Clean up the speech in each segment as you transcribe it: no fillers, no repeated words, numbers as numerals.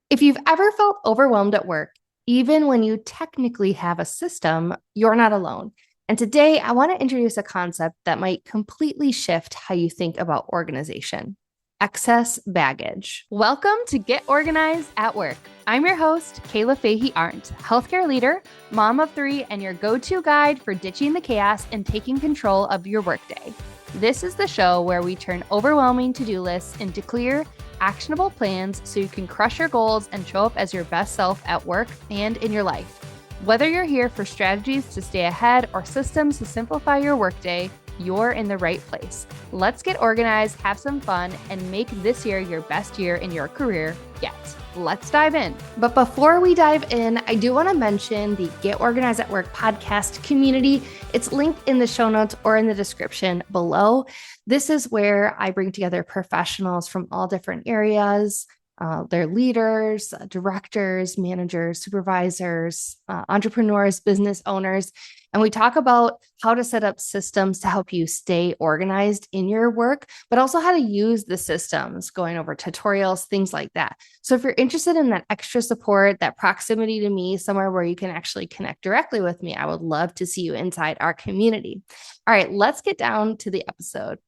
If you've ever felt overwhelmed at work, even when you technically have a system, you're not alone. And today I want to introduce a concept that might completely shift how you think about organization: excess baggage. Welcome to Get Organized at Work. I'm your host, Kayla Fahey-Ahrndt, healthcare leader, mom of three, and your go-to guide for ditching the chaos and taking control of your workday. This is the show where we turn overwhelming to-do lists into clear, actionable plans so you can crush your goals and show up as your best self at work and in your life. Whether you're here for strategies to stay ahead or systems to simplify your workday, you're in the right place. Let's get organized, have some fun, and make this year your best year in your career yet. Let's dive in. But before we dive in, I do want to mention the Get Organized at Work podcast community. It's linked in the show notes or in the description below. This is where I bring together professionals from all different areas. They're leaders, directors, managers, supervisors, entrepreneurs, business owners. And we talk about how to set up systems to help you stay organized in your work, but also how to use the systems, going over tutorials, things like that. So if you're interested in that extra support, that proximity to me, somewhere where you can actually connect directly with me, I would love to see you inside our community. All right, let's get down to the episode.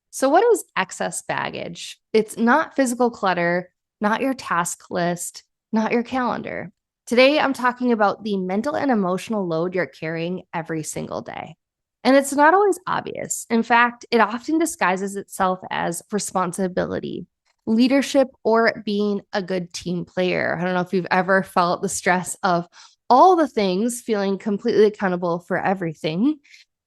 So what is excess baggage? It's not physical clutter, not your task list, not your calendar. Today, I'm talking about the mental and emotional load you're carrying every single day. And it's not always obvious. In fact, it often disguises itself as responsibility, leadership, or being a good team player. I don't know if you've ever felt the stress of all the things, feeling completely accountable for everything,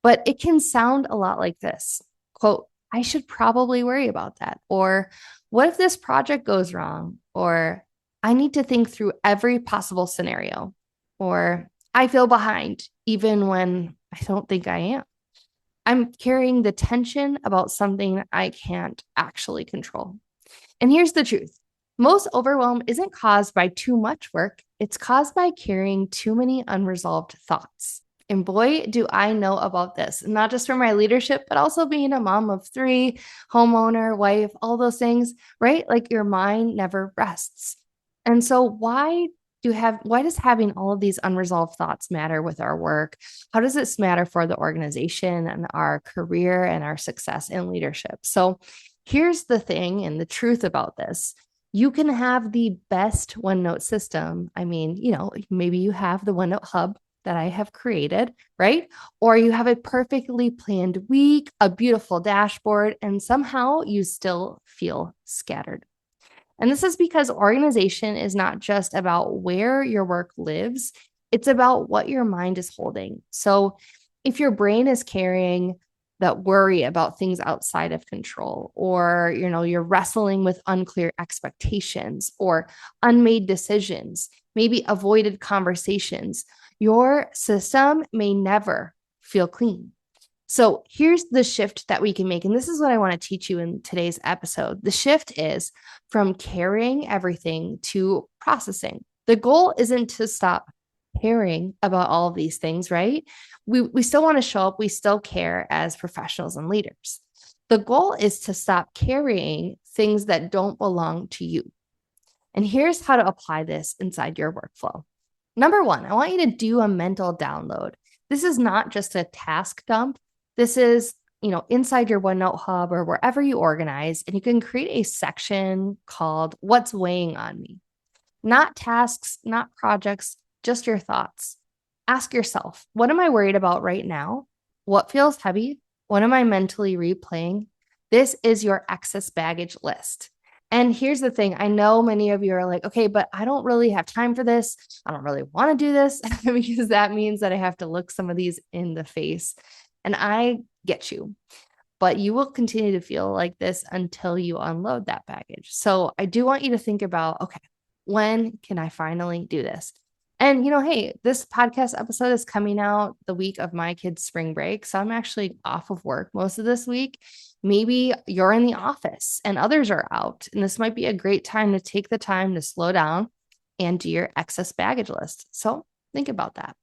but it can sound a lot like this. Quote, I should probably worry about that. Or what if this project goes wrong? Or I need to think through every possible scenario. Or I feel behind, even when I don't think I am. I'm carrying the tension about something I can't actually control. And here's the truth. Most overwhelm isn't caused by too much work. It's caused by carrying too many unresolved thoughts. And boy, do I know about this, not just from my leadership, but also being a mom of three, homeowner, wife, all those things, right? Like your mind never rests. And so why does having all of these unresolved thoughts matter with our work? How does this matter for the organization and our career and our success in leadership? So here's the thing and the truth about this. You can have the best OneNote system. I mean, maybe you have the OneNote hub that I have created, right? Or you have a perfectly planned week, a beautiful dashboard, and somehow you still feel scattered. And this is because organization is not just about where your work lives, it's about what your mind is holding. So if your brain is carrying that worry about things outside of control, or you're wrestling with unclear expectations or unmade decisions, maybe avoided conversations, your system may never feel clean. So here's the shift that we can make. And this is what I want to teach you in today's episode. The shift is from carrying everything to processing. The goal isn't to stop caring about all of these things, right? We still want to show up. We still care as professionals and leaders. The goal is to stop carrying things that don't belong to you. And here's how to apply this inside your workflow. Number one, I want you to do a mental download. This is not just a task dump. This is, inside your OneNote hub or wherever you organize, and you can create a section called What's Weighing on Me. Not tasks, not projects, just your thoughts. Ask yourself, what am I worried about right now? What feels heavy? What am I mentally replaying? This is your excess baggage list. And here's the thing. I know many of you are like, okay, but I don't really have time for this. I don't really want to do this because that means that I have to look some of these in the face. And I get you, but you will continue to feel like this until you unload that baggage. So I do want you to think about, okay, when can I finally do this? And, hey, this podcast episode is coming out the week of my kids' spring break. So I'm actually off of work most of this week. Maybe you're in the office and others are out. And this might be a great time to take the time to slow down and do your excess baggage list. So think about that.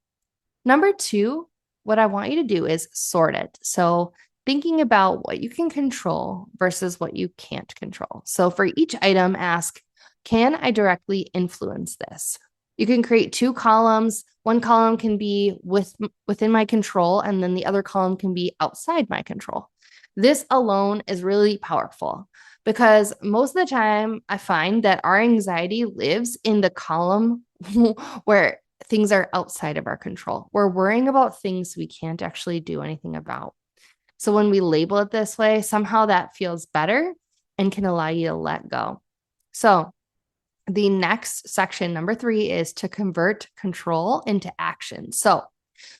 Number two, what I want you to do is sort it. So thinking about what you can control versus what you can't control. So for each item, ask, Can I directly influence this? You can create two columns. One column can be within my control, and then the other column can be outside my control. This alone is really powerful because most of the time I find that our anxiety lives in the column where things are outside of our control. We're worrying about things we can't actually do anything about. So when we label it this way, somehow that feels better and can allow you to let go. So the next section, number 3, is to convert control into action. So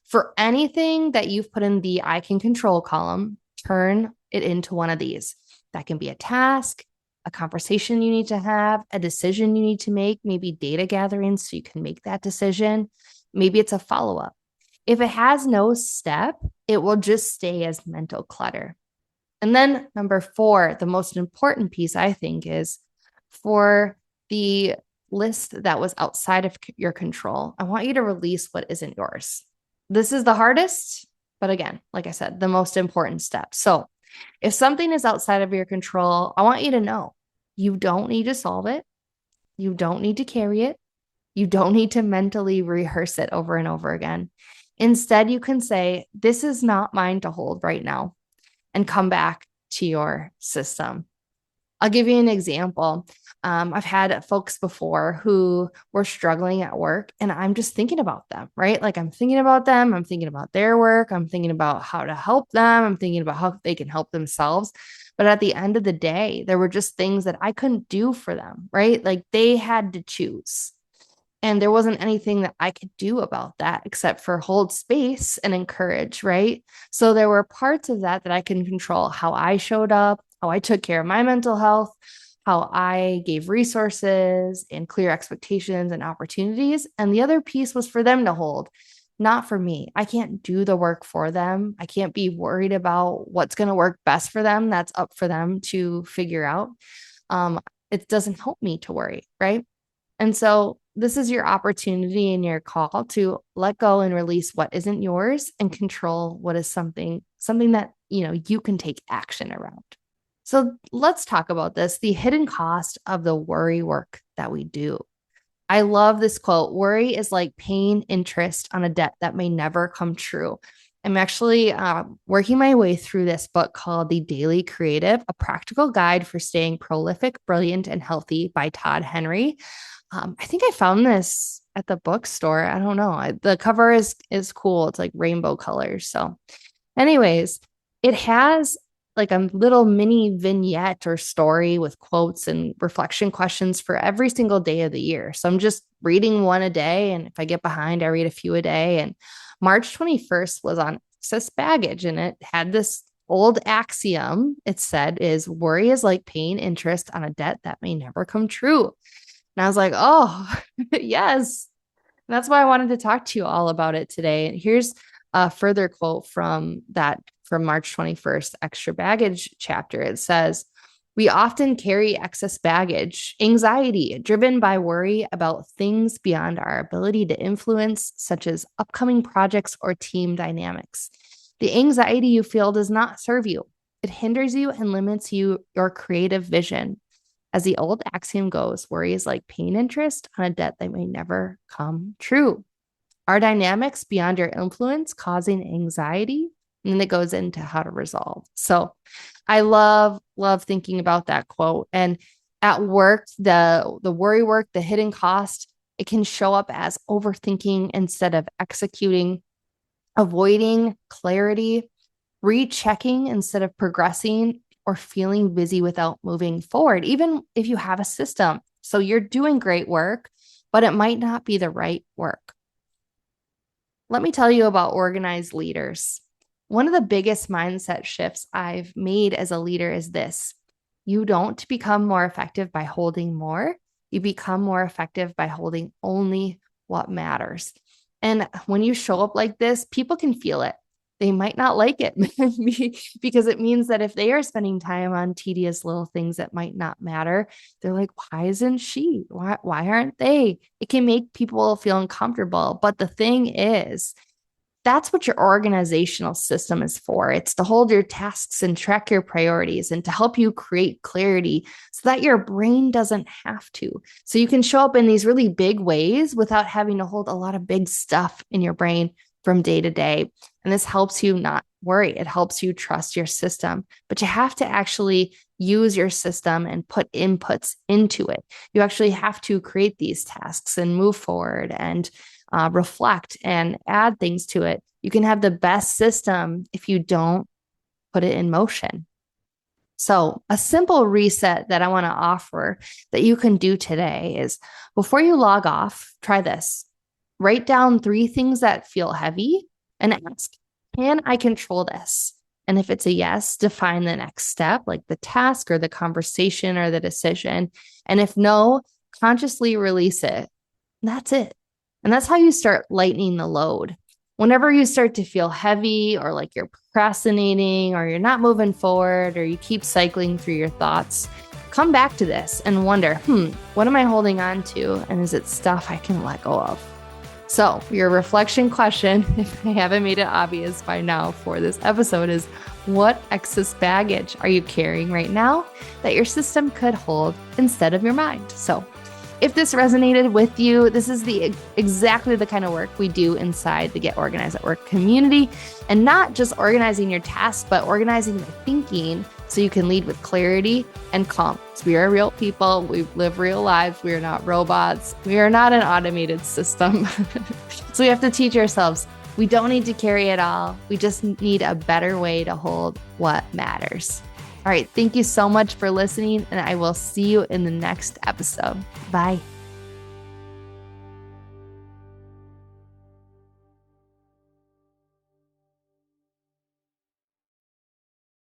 for anything that you've put in the I can control column, turn it into one of these. That can be a task, a conversation you need to have, a decision you need to make, maybe data gathering so you can make that decision. Maybe it's a follow-up. If it has no step, it will just stay as mental clutter. And then number 4, the most important piece, I think, is for the list that was outside of your control, I want you to release what isn't yours. This is the hardest, but again, like I said, the most important step. So if something is outside of your control, I want you to know you don't need to solve it. You don't need to carry it. You don't need to mentally rehearse it over and over again. Instead, you can say, this is not mine to hold right now, and come back to your system. I'll give you an example. I've had folks before who were struggling at work, and I'm just thinking about them, right? Like I'm thinking about them. I'm thinking about their work. I'm thinking about how to help them. I'm thinking about how they can help themselves. But at the end of the day, there were just things that I couldn't do for them, right? Like they had to choose. And there wasn't anything that I could do about that except for hold space and encourage, right? So there were parts of that that I can control: how I showed up, how I took care of my mental health, how I gave resources and clear expectations and opportunities. And the other piece was for them to hold, not for me. I can't do the work for them. I can't be worried about what's going to work best for them. That's up for them to figure out. It doesn't help me to worry, right? And so this is your opportunity and your call to let go and release what isn't yours and control what is something that, you can take action around. So let's talk about this, the hidden cost of the worry work that we do. I love this quote: worry is like paying interest on a debt that may never come true. I'm actually working my way through this book called The Daily Creative, a practical guide for staying prolific, brilliant, and healthy by Todd Henry. I think I found this at the bookstore. I don't know. The cover is cool. It's like rainbow colors. So anyways, it has like a little mini vignette or story with quotes and reflection questions for every single day of the year. So I'm just reading one a day. And if I get behind, I read a few a day. And March 21st was on excess baggage. And it had this old axiom. It said is worry is like paying interest on a debt that may never come true. And I was like, oh, yes. And that's why I wanted to talk to you all about it today. And here's a further quote from March 21st, extra baggage chapter. It says, we often carry excess baggage, anxiety driven by worry about things beyond our ability to influence, such as upcoming projects or team dynamics. The anxiety you feel does not serve you. It hinders you and limits your creative vision. As the old axiom goes, worry is like paying interest on a debt that may never come true. Are dynamics beyond your influence causing anxiety? And then it goes into how to resolve. So I love thinking about that quote. And at work, the worry work, the hidden cost, it can show up as overthinking instead of executing, avoiding clarity, rechecking instead of progressing, or feeling busy without moving forward, even if you have a system. So you're doing great work, but it might not be the right work. Let me tell you about organized leaders. One of the biggest mindset shifts I've made as a leader is this: you don't become more effective by holding more. You become more effective by holding only what matters. And when you show up like this, people can feel it. They might not like it because it means that if they are spending time on tedious little things that might not matter, they're like, why isn't she? Why aren't they? It can make people feel uncomfortable. But the thing is, That's what your organizational system is for. It's to hold your tasks and track your priorities and to help you create clarity so that your brain doesn't have to. So you can show up in these really big ways without having to hold a lot of big stuff in your brain from day to day. And this helps you not worry. It helps you trust your system, but you have to actually use your system and put inputs into it. You actually have to create these tasks and move forward and reflect and add things to it. You can have the best system if you don't put it in motion. So a simple reset that I want to offer that you can do today is before you log off, try this. Write down 3 things that feel heavy and ask, can I control this? And if it's a yes, define the next step, like the task or the conversation or the decision. And if no, consciously release it. That's it. And that's how you start lightening the load. Whenever you start to feel heavy or like you're procrastinating or you're not moving forward or you keep cycling through your thoughts, come back to this and wonder, what am I holding on to? And is it stuff I can let go of? So your reflection question, if I haven't made it obvious by now for this episode, is what excess baggage are you carrying right now that your system could hold instead of your mind? So if this resonated with you, this is exactly the kind of work we do inside the Get Organized at Work community, and not just organizing your tasks, but organizing your thinking so you can lead with clarity and calm. So we are real people. We live real lives. We are not robots. We are not an automated system. So we have to teach ourselves, we don't need to carry it all. We just need a better way to hold what matters. All right. Thank you so much for listening, and I will see you in the next episode. Bye.